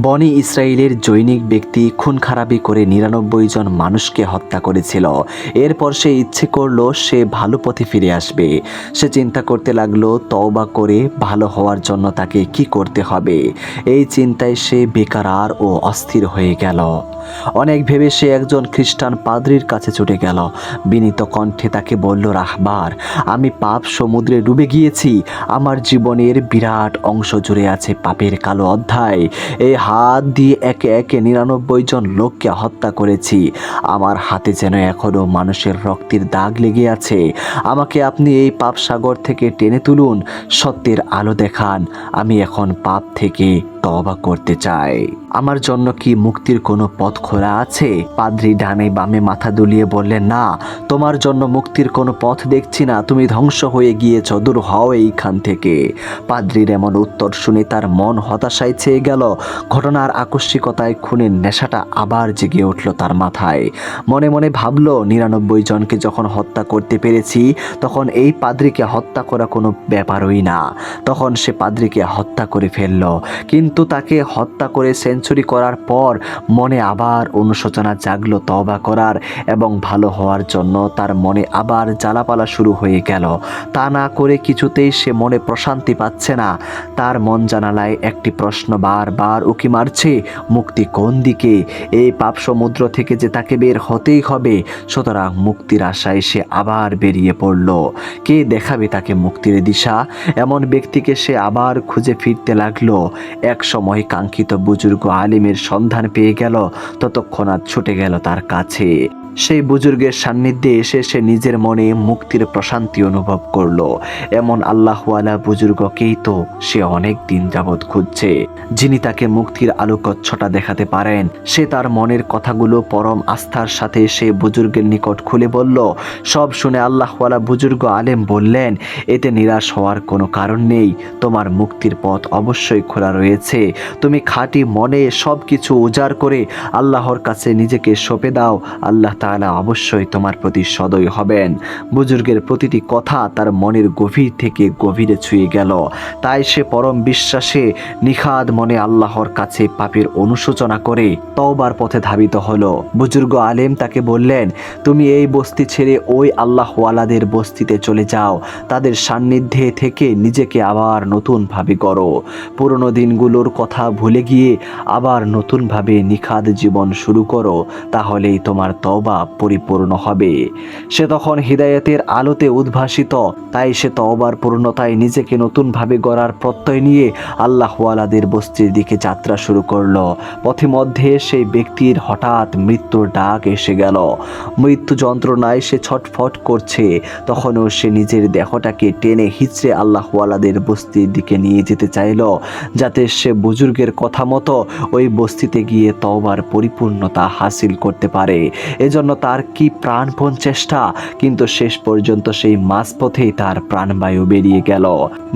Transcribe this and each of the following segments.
বনি ইসরায়েলের জৈনিক ব্যক্তি খুন খারাপি করে ৯৯ জন মানুষকে হত্যা করেছিল। এরপর সে ইচ্ছে করলো সে ভালো পথে ফিরে আসবে। সে চিন্তা করতে লাগলো তওবা করে ভালো হওয়ার জন্য তাকে কি করতে হবে। এই চিন্তায় সে বেকার ও অস্থির হয়ে গেল। অনেক ভেবে সে একজন খ্রিস্টান পাদ্রির কাছে ছুটে গেল। বিনীত কণ্ঠে তাকে বলল, রাহবার, আমি পাপ সমুদ্রে ডুবে গিয়েছি। আমার জীবনের বিরাট অংশ জুড়ে আছে পাপের কালো অধ্যায়। এই হাত দিয়ে একে একে ৯৯ জন লোককে হত্যা করেছি। আমার হাতে যেন এখনো মানুষের রক্তের দাগ লেগে আছে। আমাকে আপনি এই পাপ সাগর থেকে টেনে তুলুন, সত্যের আলো দেখান। আমি এখন পাপ থেকে তওবা করতে চাই। আমার জন্য কি মুক্তির কোনো পথ খোলা আছে? পাদ্রী ডানে বামে মাথা দুলিয়ে বললেন, না, তোমার জন্য মুক্তির কোনো পথ দেখছি না। তুমি ধ্বংস হয়ে গিয়েছ, দূর হও এইখান থেকে। পাদ্রীর এমন উত্তর শুনে তার মন হতাশায় ছেয়ে গেল। ঘটনার আকস্মিকতায় খুনের নেশাটা আবার জেগে উঠল তার মাথায়। মনে মনে ভাবল, ৯৯ জনকে যখন হত্যা করতে পেরেছি, তখন এই পাদ্রীকে হত্যা করা কোনো ব্যাপারই না। তখন সে পাদ্রীকে হত্যা করে ফেলল। কিন্তু তাকে হত্যা করে সেঞ্চুরি করার পর মনে আবার অনুশোচনা জাগলো তওবা করার এবং ভালো হওয়ার জন্য। তার মনে আবার জ্বালাপালা শুরু হয়ে গেল। তা না করে কিছুতেই সে মনে প্রশান্তি পাচ্ছে না। তার মন জানালায় একটি প্রশ্ন বারবার উকি মারছে, মুক্তি কোন দিকে? এই পাপ সমুদ্র থেকে যে তাকে বের হতেই হবে। সুতরাং মুক্তির আশায় সে আবার বেরিয়ে পড়ল। কে দেখাবে তাকে মুক্তির দিশা? এমন ব্যক্তিকে সে আবার খুঁজে ফিরতে লাগলো। এক সময় কাঙ্ক্ষিত বুজুর্গ আলিমের সন্ধান পেয়ে গেল। ততক্ষণাৎ ছুটে গেল তার কাছে। সেই বুজুর্গের সান্নিধ্যে এসে সে নিজের মনে মুক্তির প্রশান্তি অনুভব করলো। এমন আল্লাহওয়ালা বুজুর্গকেই তো সে অনেক দিন যাবৎ খুঁজছে, যিনি তাকে মুক্তির আলোকচ্ছটা দেখাতে পারেন। সে তার মনের কথাগুলো পরম আস্থার সাথে সে বুজুর্গের নিকট খুলে বলল। সব শুনে আল্লাহওয়ালা বুজুর্গ আলেম বললেন, এতে নিরাশ হওয়ার কোনো কারণ নেই। তোমার মুক্তির পথ অবশ্যই খোলা রয়েছে। তুমি খাঁটি মনে সব কিছু উজাড় করে আল্লাহর কাছে নিজেকে সঁপে দাও। আল্লাহ তাআলা অবশ্যই তোমার প্রতি সদয় হবেন। বুজুর্গের প্রতিটি কথা তার মনের গভীর থেকে গভীরে ছুঁয়ে গেল। তাই সে পরম বিশ্বাসে নিখাদ মনে আল্লাহর কাছে পাপের অনুশোচনা করে তওবার পথে ধাবিত হলো। বুজুর্গ আলেম তাকে বললেন, তুমি এই বস্তি ছেড়ে ওই আল্লাহওয়ালাদের বস্তিতে চলে যাও। তাদের সান্নিধ্যে থেকে নিজেকে আবার নতুনভাবে গড়ো। পুরনো দিনগুলোর কথা ভুলে গিয়ে আবার নতুনভাবে নিখাদ জীবন শুরু করো। তাহলেই তোমার তওবা পরিপূর্ণ হবে। সে তখন হিদায়াতের আলোতে উদ্ভাসিত। তাই সে তওবার পূর্ণতায় নিজেকে নতুনভাবে গড়ার প্রত্যয় নিয়ে আল্লাহওয়ালাদের বস্তির দিকে যাত্রা শুরু করলো। পথিমধ্যে সেই ব্যক্তির হঠাৎ মৃত্যুর ডাক এসে গেল। মৃত্যু যন্ত্রণায় সে ছটফট করছে। তখনও সে নিজের দেহটাকে টেনে হিচড়ে আল্লাহওয়ালাদের বস্তির দিকে নিয়ে যেতে চাইল, যাতে সে বুজুর্গের কথা মতো ওই বস্তিতে গিয়ে তওবার পরিপূর্ণতা হাসিল করতে পারে। এজন্য তার কি প্রাণপণ চেষ্টা, কিন্তু শেষ পর্যন্ত সেই মাঝপথেই তার প্রাণবায়ু বেরিয়ে গেল।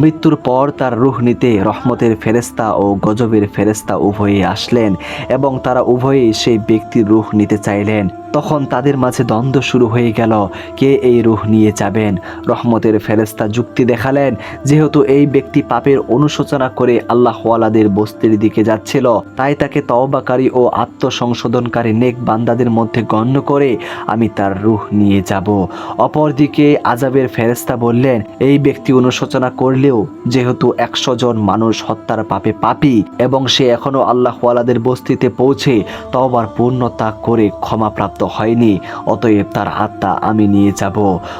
মৃত্যুর পর তার রূহ নিতে রহমতের ফেরেশতা ও গজবের ফেরেশতা উভয়েই আসলেন এবং তারা উভয়েই সেই ব্যক্তির রূহ নিতে চাইলেন। তখন তাদের মাঝে দ্বন্দ্ব শুরু হয়ে গেল, কে এই রূহ নিয়ে যাবেন। রহমতের ফেরেশতা যুক্তি দেখালেন, যেহেতু এই ব্যক্তি পাপের অনুশোচনা করে আল্লাহওয়ালাদের বস্তির দিকে যাচ্ছিল, তাই তাকে তওবাকারী ও আত্মসংশোধনকারী নেক বান্দাদের মধ্যে গণ্য করে আমি তার রূহ নিয়ে যাব। অপরদিকে আযাবের ফেরেশতা বললেন, এই ব্যক্তি অনুশোচনা করলেও যেহেতু ১০০ জন মানুষ হত্যার পাপে পাপী এবং সে এখনো আল্লাহওয়ালাদের বস্তিতে পৌঁছে তওবার পূর্ণতা করে ক্ষমাপ্রাপ্ত হয়নি, অতএব তার আত্মা আমি নিয়ে যাব।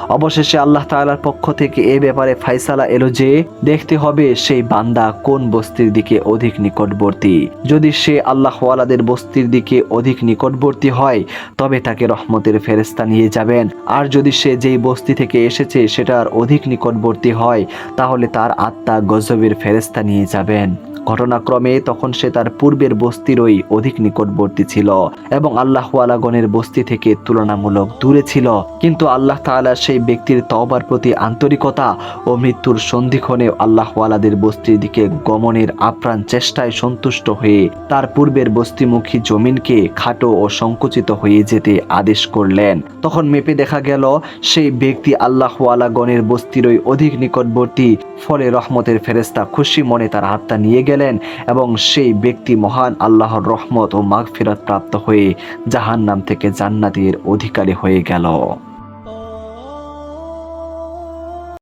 অবশেষে আল্লাহ তাআলার পক্ষ থেকে এ ব্যাপারে ফায়সালা এলো যে দেখতে হবে সেই বান্দা কোন বস্তির দিকে অধিক নিকটবর্তী। যদি সে আল্লাহওয়ালাদের বস্তির দিকে অধিক নিকটবর্তী হয়, তবে তাকে রহমতের ফেরেশতা নিয়ে যাবেন। আর যদি সে যেই বস্তি থেকে এসেছে সেটার অধিক নিকটবর্তী হয়, তাহলে তার আত্মা গজবের ফেরেশতা নিয়ে যাবেন। ঘটনাক্রমে তখন সে তার পূর্বের বস্তিরই অধিক নিকটবর্তী ছিল এবং আল্লাহওয়ালাগণের বস্তি থেকে তুলনামূলক দূরে ছিল। কিন্তু আল্লাহ তাআলা সেই ব্যক্তির তওবার প্রতি আন্তরিকতা ও মৃত্যুর সন্ধিক্ষণে আল্লাহওয়ালাদের বস্তির দিকে গমনের আপ্রাণ চেষ্টায় সন্তুষ্ট হয়ে তার পূর্বের বস্তিমুখী জমিনকে খাটো ও সংকুচিত হয়ে যেতে আদেশ করলেন। তখন মেপে দেখা গেল সেই ব্যক্তি আল্লাহওয়ালাগণের বস্তিরই অধিক নিকটবর্তী। ফলে রহমতের ফেরেশতা খুশি মনে তার আত্মা নিয়ে গেল গেলেন এবং সেই ব্যক্তি মহান আল্লাহর রহমত ও মাগফিরাত প্রাপ্ত হয়ে জাহান্নাম থেকে জান্নাতের অধিকারী হয়ে গেল।